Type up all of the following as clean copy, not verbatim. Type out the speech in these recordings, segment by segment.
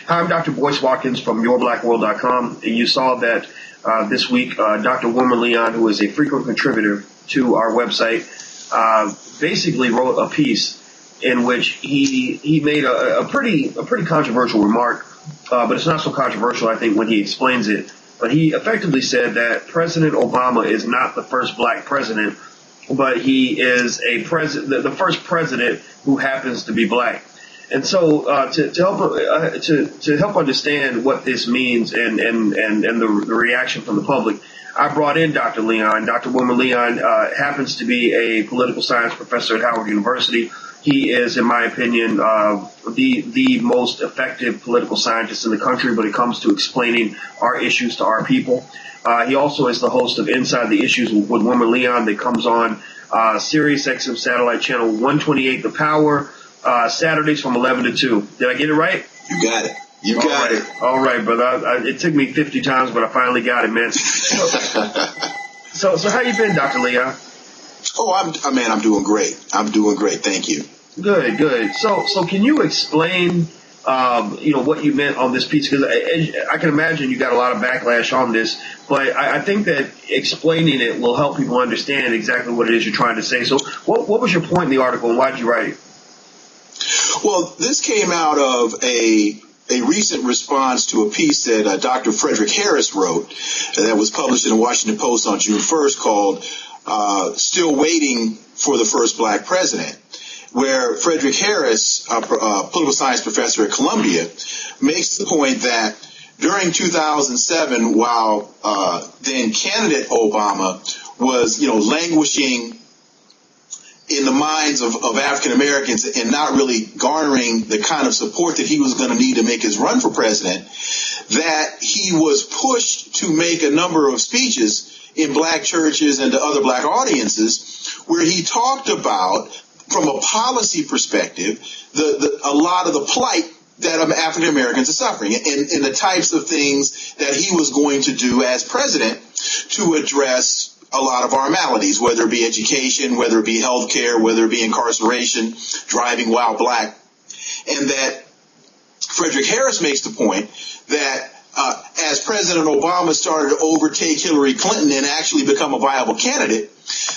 Hi, I'm Dr. Boyce Watkins from YourBlackWorld.com. And you saw that this week Dr. Wilmer Leon, who is a frequent contributor to our website, basically wrote a piece in which he made a pretty controversial remark, but it's not so controversial, I think, when he explains it. But he effectively said that President Obama is not the first black president, but he is the first president who happens to be black. And so to help understand what this means and the reaction from the public, I brought in Dr. Leon. Dr. Wilmer Leon happens to be a political science professor at Howard University. He is, in my opinion, the most effective political scientist in the country when it comes to explaining our issues to our people. He also is the host of Inside the Issues with Wilmer Leon that comes on Sirius XM Satellite Channel 128, The Power, Saturdays from 11 to 2. Did I get it right? You got it. You got it. All right, brother. It took me 50 times, but I finally got it, man. So how you been, Dr. Leon? Oh, I'm doing great. I'm doing great. Thank you. Good. So can you explain, what you meant on this piece? Because I can imagine you got a lot of backlash on this, but I think that explaining it will help people understand exactly what it is you're trying to say. So what was your point in the article, and why did you write it? Well, this came out of a recent response to a piece that Dr. Frederick Harris wrote that was published in the Washington Post on June 1st called Still Waiting for the First Black President, where Frederick Harris, a political science professor at Columbia, makes the point that during 2007, while then candidate Obama was, languishing in the minds of African Americans and not really garnering the kind of support that he was going to need to make his run for president, that he was pushed to make a number of speeches in black churches and to other black audiences where he talked about, from a policy perspective, a lot of the plight that African Americans are suffering and the types of things that he was going to do as president to address a lot of our maladies, whether it be education, whether it be health care, whether it be incarceration, driving while black. And that Frederick Harris makes the point that as President Obama started to overtake Hillary Clinton and actually become a viable candidate,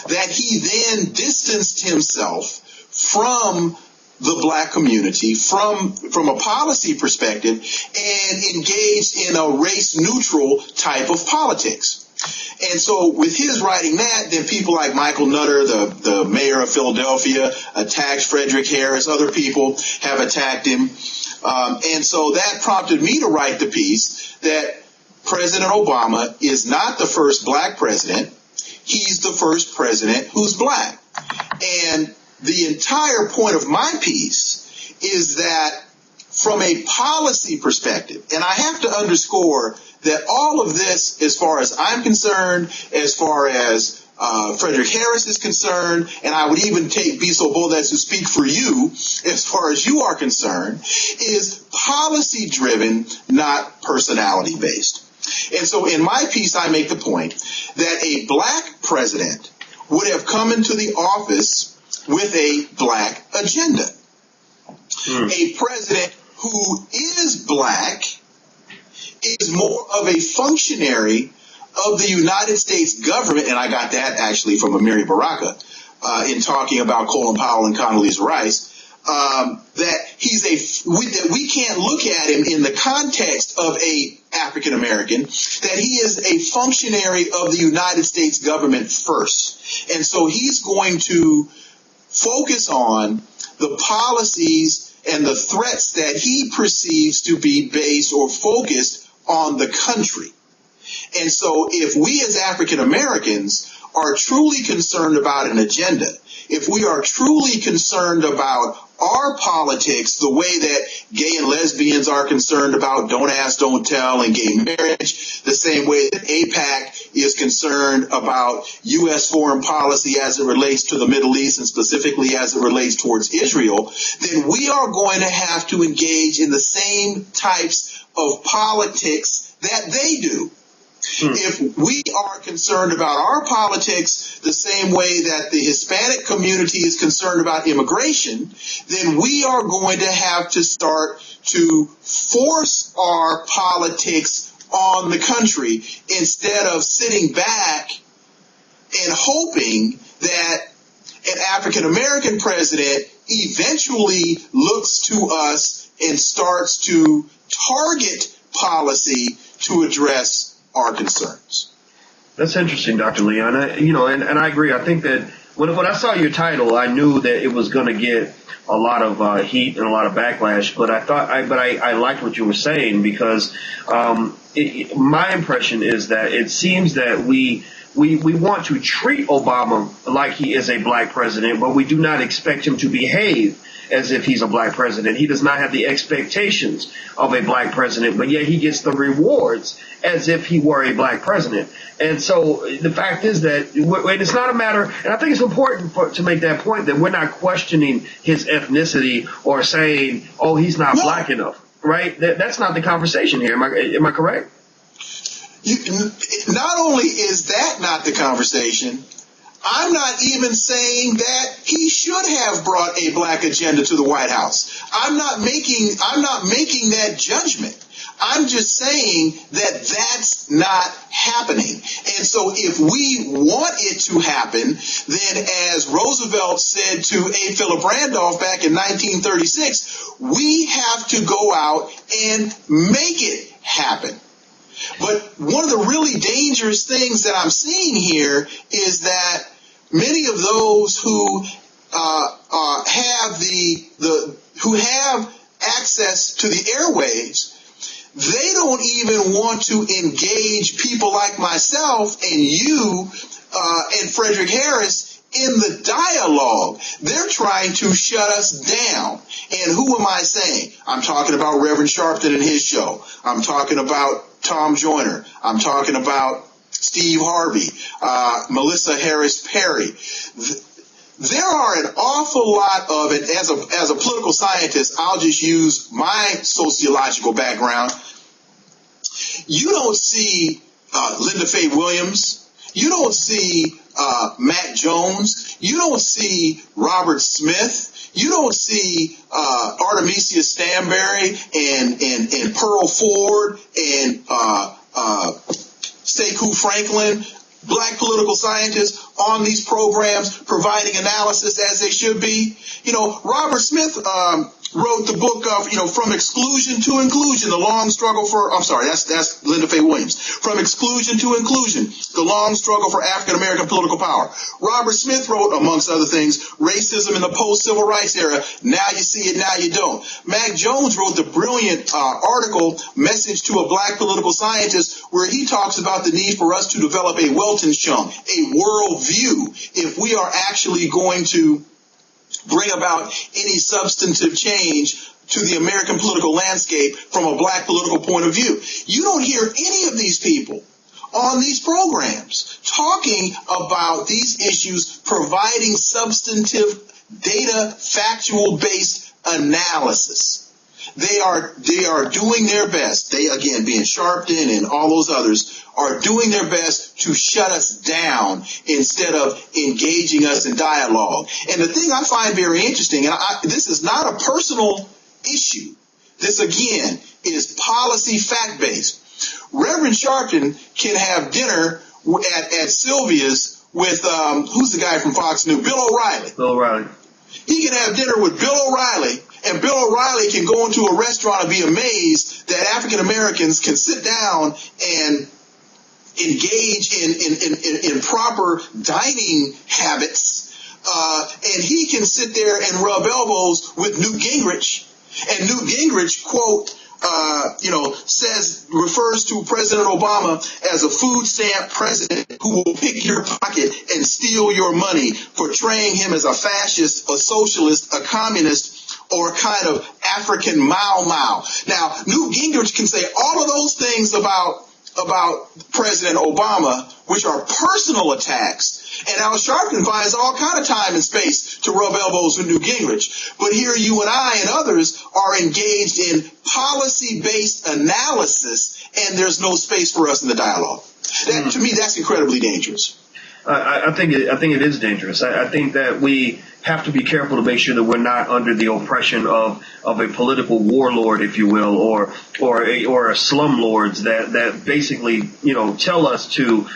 that he then distanced himself from the black community from a policy perspective and engaged in a race-neutral type of politics. And so with his writing that, then people like Michael Nutter, the mayor of Philadelphia, attacked Frederick Harris. Other people have attacked him. And so that prompted me to write the piece that President Obama is not the first black president. He's the first president who's black. And the entire point of my piece is that from a policy perspective, and I have to underscore that all of this, as far as I'm concerned, as far as Frederick Harris is concerned, and I would even be so bold as to speak for you, as far as you are concerned, is policy-driven, not personality-based. And so in my piece, I make the point that a black president would have come into the office with a black agenda. A president who is black is more of a functionary of the United States government, and I got that actually from Amiri Baraka in talking about Colin Powell and Condoleezza Rice, that we can't look at him in the context of a African American, that he is a functionary of the United States government first. And so he's going to focus on the policies and the threats that he perceives to be based or focused on the country. And so if we as African Americans are truly concerned about an agenda, if we are truly concerned about our politics the way that gay and lesbians are concerned about don't ask, don't tell, and gay marriage, the same way that AIPAC is concerned about U.S. foreign policy as it relates to the Middle East and specifically as it relates towards Israel, then we are going to have to engage in the same types of politics that they do. If we are concerned about our politics the same way that the Hispanic community is concerned about immigration, then we are going to have to start to force our politics on the country instead of sitting back and hoping that an African American president eventually looks to us and starts to target policy to address our concerns. That's interesting, Dr. Leon. And I agree. I think that when I saw your title, I knew that it was going to get a lot of heat and a lot of backlash. But I liked what you were saying because my impression is that it seems that we want to treat Obama like he is a black president, but we do not expect him to behave as if he's a black president. He does not have the expectations of a black president, but yet he gets the rewards as if he were a black president. And so the fact is that it's not a matter, and I think it's important to make that point, that we're not questioning his ethnicity or saying, oh, he's not black enough, right? That's not the conversation here. Am I correct? Not only is that not the conversation, I'm not even saying that he should have brought a black agenda to the White House. I'm not making that judgment. I'm just saying that that's not happening. And so if we want it to happen, then as Roosevelt said to A. Philip Randolph back in 1936, we have to go out and make it happen. But one of the really dangerous things that I'm seeing here is that many of those who have access to the airwaves, they don't even want to engage people like myself and you and Frederick Harris in the dialogue. They're trying to shut us down. And who am I saying? I'm talking about Reverend Sharpton and his show. I'm talking about Tom Joyner. I'm talking about Steve Harvey, Melissa Harris Perry. There are an awful lot of it. As a political scientist, I'll just use my sociological background. You don't see Linda Faye Williams. You don't see Matt Jones. You don't see Robert Smith. You don't see Artemisia Stanbury and Pearl Ford and Sekou Franklin, black political scientists on these programs providing analysis as they should be. Robert Smith wrote the book of, From Exclusion to Inclusion, the long struggle for, that's Linda Faye Williams. From Exclusion to Inclusion, the long struggle for African American political power. Robert Smith wrote, amongst other things, Racism in the Post-Civil Rights Era, Now You See It, Now You Don't. Mac Jones wrote the brilliant article, Message to a Black Political Scientist, where he talks about the need for us to develop a Weltanschauung, a worldview, if we are actually going to bring about any substantive change to the American political landscape from a black political point of view. You don't hear any of these people on these programs talking about these issues, providing substantive data, factual-based analysis. They are doing their best. They, again, being Sharpton and all those others, are doing their best to shut us down instead of engaging us in dialogue. And the thing I find very interesting, and this is not a personal issue. This, again, is policy fact-based. Reverend Sharpton can have dinner at Sylvia's with, who's the guy from Fox News? Bill O'Reilly. Bill O'Reilly. He can have dinner with Bill O'Reilly, and Bill O'Reilly can go into a restaurant and be amazed that African Americans can sit down and engage in proper dining habits, and he can sit there and rub elbows with Newt Gingrich, and Newt Gingrich, quote, refers to President Obama as a food stamp president who will pick your pocket and steal your money, portraying him as a fascist, a socialist, a communist, or a kind of African Mau Mau. Now, Newt Gingrich can say all of those things about President Obama, which are personal attacks, and Al Sharpton finds all kind of time and space to rub elbows with Newt Gingrich. But here you and I and others are engaged in policy-based analysis, and there's no space for us in the dialogue. That, to me, that's incredibly dangerous. I think it is dangerous. I think that we have to be careful to make sure that we're not under the oppression of a political warlord, if you will, or a slumlords that basically, tell us to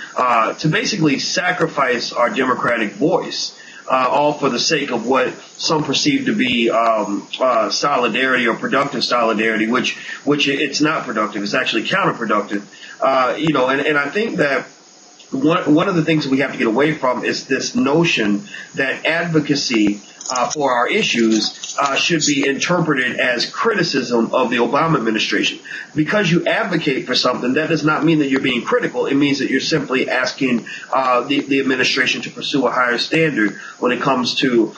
basically sacrifice our democratic voice, all for the sake of what some perceive to be solidarity or productive solidarity, which it's not productive. It's actually counterproductive. And I think that one of the things that we have to get away from is this notion that advocacy for our issues should be interpreted as criticism of the Obama administration. Because you advocate for something, that does not mean that you're being critical. It means that you're simply asking the administration to pursue a higher standard when it comes to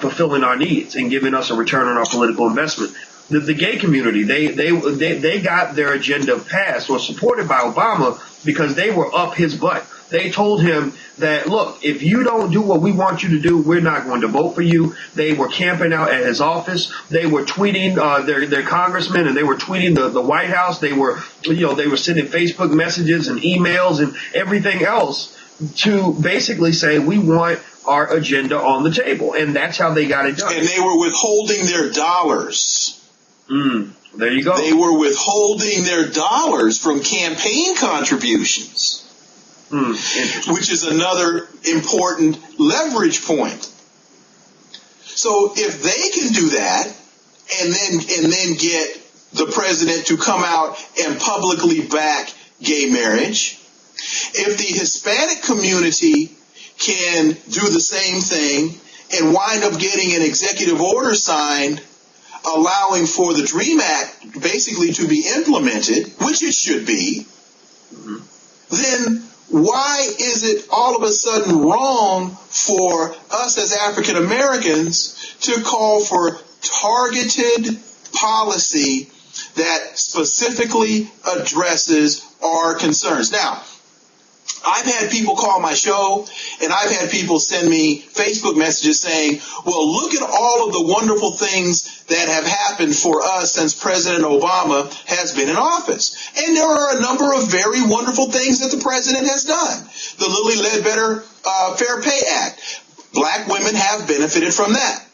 fulfilling our needs and giving us a return on our political investment. The gay community, they got their agenda passed or supported by Obama because they were up his butt. They told him that, look, if you don't do what we want you to do, we're not going to vote for you. They were camping out at his office. They were tweeting their congressmen, and they were tweeting the White House. They were sending Facebook messages and emails and everything else to basically say we want our agenda on the table. And that's how they got it done. And they were withholding their dollars. There you go. They were withholding their dollars from campaign contributions, which is another important leverage point. So if they can do that and then get the president to come out and publicly back gay marriage, if the Hispanic community can do the same thing and wind up getting an executive order signed allowing for the DREAM Act basically to be implemented, which it should be, then why is it all of a sudden wrong for us as African Americans to call for targeted policy that specifically addresses our concerns? Now, I've had people call my show, and I've had people send me Facebook messages saying, well, look at all of the wonderful things that have happened for us since President Obama has been in office. And there are a number of very wonderful things that the president has done. The Lilly Ledbetter Fair Pay Act. Black women have benefited from that.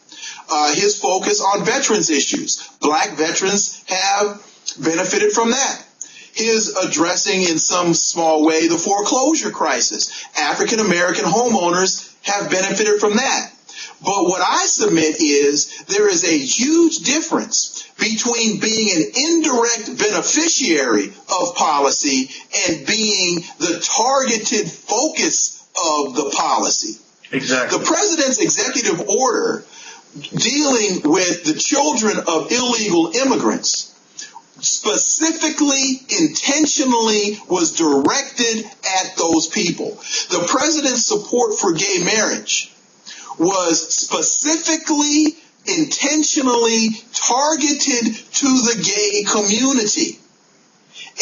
His focus on veterans issues. Black veterans have benefited from that. His addressing in some small way the foreclosure crisis. African American homeowners have benefited from that. But what I submit is there is a huge difference between being an indirect beneficiary of policy and being the targeted focus of the policy. Exactly. The president's executive order dealing with the children of illegal immigrants specifically, intentionally was directed at those people. The president's support for gay marriage was specifically, intentionally targeted to the gay community.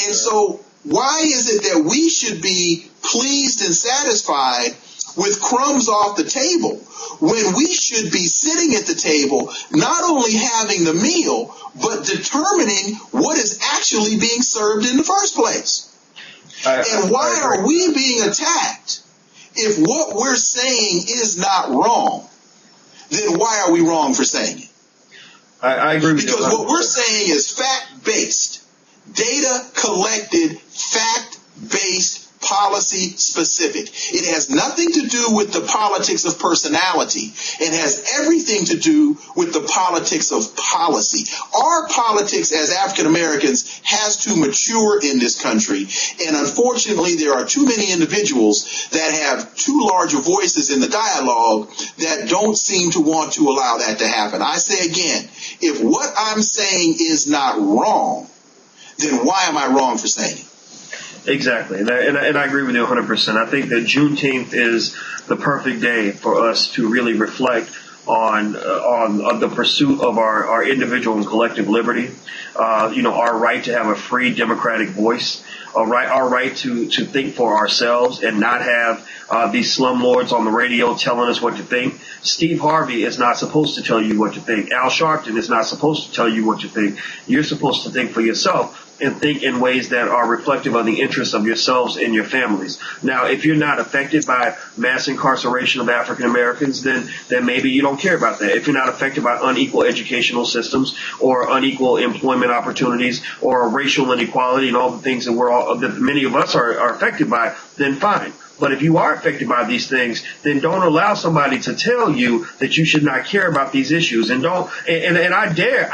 And so why is it that we should be pleased and satisfied with crumbs off the table when we should be sitting at the table, not only having the meal, but determining what is actually being served in the first place? And why are we being attacked if what we're saying is not wrong? Then why are we wrong for saying it? I agree with you. Because what we're saying is fact-based, data collected, fact-based, policy specific. It has nothing to do with the politics of personality. It has everything to do with the politics of policy. Our politics as African Americans has to mature in this country. And unfortunately, there are too many individuals that have too large of voices in the dialogue that don't seem to want to allow that to happen. I say again, if what I'm saying is not wrong, then why am I wrong for saying it? Exactly, and I agree with you 100%. I think that Juneteenth is the perfect day for us to really reflect on the pursuit of our individual and collective liberty. Our right to have a free democratic voice, our right to think for ourselves and not have these slumlords on the radio telling us what to think. Steve Harvey is not supposed to tell you what to think. Al Sharpton is not supposed to tell you what to think. You're supposed to think for yourself. and think in ways that are reflective of the interests of yourselves and your families. Now, if you're not affected by mass incarceration of African Americans, then maybe you don't care about that. If you're not affected by unequal educational systems or unequal employment opportunities or racial inequality and all the things that many of us are affected by, then fine. But if you are affected by these things, then don't allow somebody to tell you that you should not care about these issues. And I dare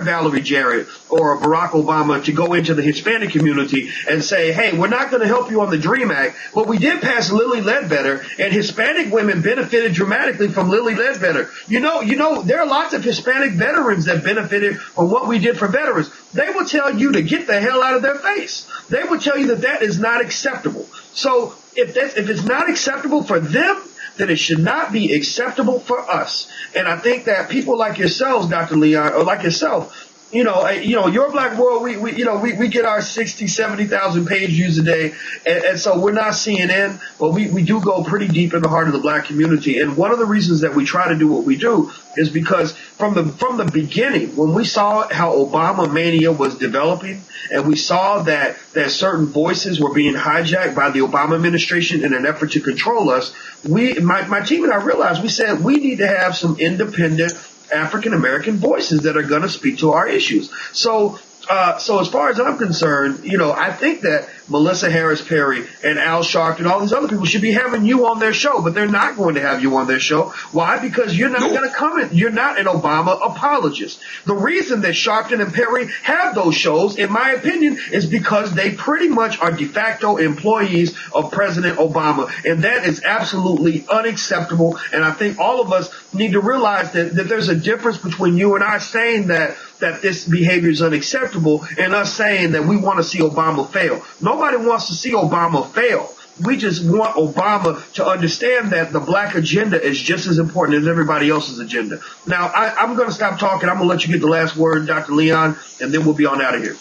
Valerie Jarrett or Barack Obama to go into the Hispanic community and say, hey, we're not going to help you on the DREAM Act, but we did pass Lilly Ledbetter, and Hispanic women benefited dramatically from Lilly Ledbetter. You know, there are lots of Hispanic veterans that benefited from what we did for veterans. They will tell you to get the hell out of their face. They will tell you that is not acceptable. So if it's not acceptable for them, then it should not be acceptable for us. And I think that people like yourselves, Dr. Leon, or like yourself, Your Black World, we get our 60, 70,000 page views a day. And so we're not CNN, but we do go pretty deep in the heart of the black community. And one of the reasons that we try to do what we do is because from the beginning, when we saw how Obama mania was developing, and we saw that certain voices were being hijacked by the Obama administration in an effort to control us, my team and I realized, we said we need to have some independent African American voices that are going to speak to our issues. So as far as I'm concerned, I think that Melissa Harris Perry and Al Sharpton and all these other people should be having you on their show, but they're not going to have you on their show. Why? Because you're not going to comment. You're not an Obama apologist. The reason that Sharpton and Perry have those shows, in my opinion, is because they pretty much are de facto employees of President Obama, and that is absolutely unacceptable. And I think all of us need to realize that there's a difference between you and I saying that this behavior is unacceptable and us saying that we want to see Obama fail. Nobody wants to see Obama fail. We just want Obama to understand that the black agenda is just as important as everybody else's agenda. Now, I'm going to stop talking. I'm going to let you get the last word, Dr. Leon, and then we'll be on out of here.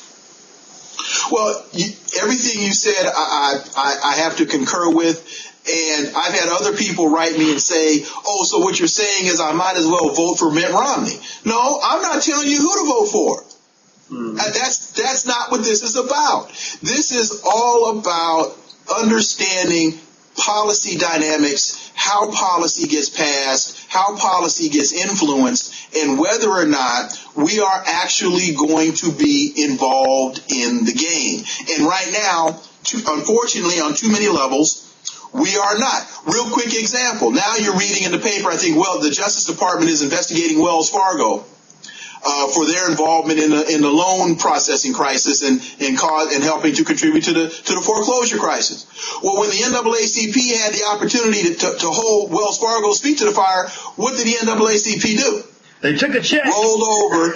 Well, everything you said, I have to concur with. And I've had other people write me and say, oh, so what you're saying is I might as well vote for Mitt Romney. No, I'm not telling you who to vote for. That's not what this is about. This is all about understanding policy dynamics, how policy gets passed, how policy gets influenced, and whether or not we are actually going to be involved in the game. And right now, unfortunately, on too many levels, we are not. Real quick example. Now you're reading in the paper, I think, the Justice Department is investigating Wells Fargo for their involvement in the loan processing crisis and helping to contribute to the foreclosure crisis. Well, when the NAACP had the opportunity to hold Wells Fargo's feet to the fire, what did the NAACP do? They took a check. Rolled over,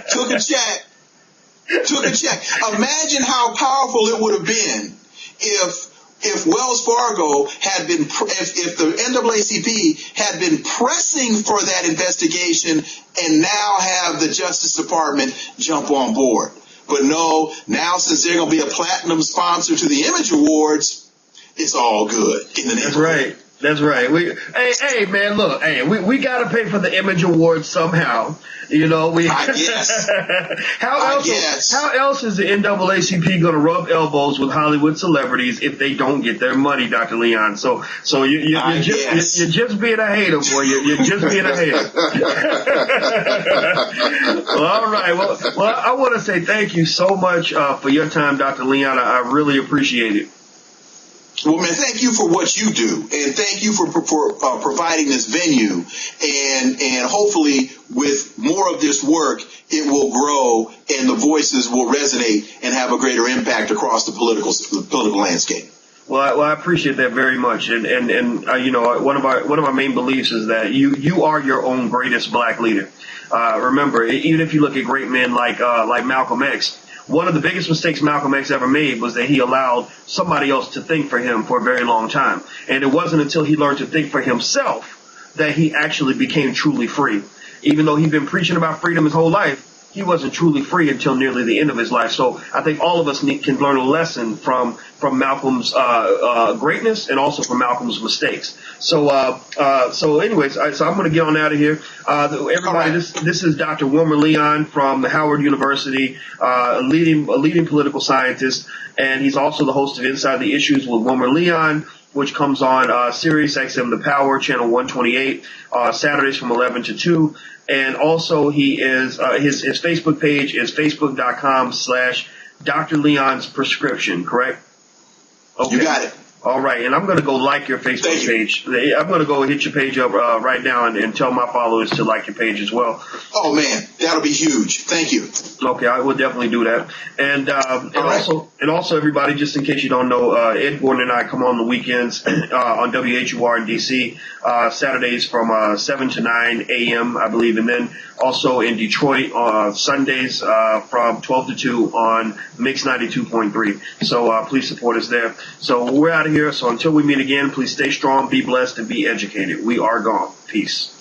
took a check. Imagine how powerful it would have been if Wells Fargo had been, if the NAACP had been pressing for that investigation and now have the Justice Department jump on board. But no, now since they're going to be a platinum sponsor to the Image Awards, it's all good in the neighborhood. That's right. That's right. Hey, man, look, we got to pay for the Image Awards somehow. I guess. How else is the NAACP going to rub elbows with Hollywood celebrities if they don't get their money, Dr. Leon? So you're just being a hater, boy. You're just being a hater. Well, all right. Well, I want to say thank you so much for your time, Dr. Leon. I really appreciate it. Well, man, thank you for what you do, and thank you for providing this venue, and hopefully with more of this work, it will grow and the voices will resonate and have a greater impact across the political landscape. Well, I appreciate that very much, and one of our main beliefs is that you are your own greatest black leader. Remember, even if you look at great men like Malcolm X. One of the biggest mistakes Malcolm X ever made was that he allowed somebody else to think for him for a very long time. And it wasn't until he learned to think for himself that he actually became truly free. Even though he'd been preaching about freedom his whole life, he wasn't truly free until nearly the end of his life. So I think all of us can learn a lesson from Malcolm's greatness and also from Malcolm's mistakes. So anyways, so I'm going to get on out of here. Everybody, this is Dr. Wilmer Leon from Howard University, a leading political scientist, and he's also the host of Inside the Issues with Wilmer Leon, which comes on Sirius XM The Power, channel 128, Saturdays from 11 to 2. And also he is, his Facebook page is facebook.com/Dr. Leon's Prescription, correct? Okay. You got it. All right, and I'm going to go like your Facebook page. I'm going to go hit your page up right now and tell my followers to like your page as well. Oh, man, that'll be huge. Thank you. Okay, I will definitely do that. And also, everybody, just in case you don't know, Ed Gordon and I come on the weekends on WHUR in D.C., Saturdays from 7 to 9 a.m., I believe, and then also in Detroit Sundays from 12 to 2 on Mix 92.3. So please support us there. So we're out of here. So until we meet again, please stay strong, be blessed, and be educated. We are gone. Peace.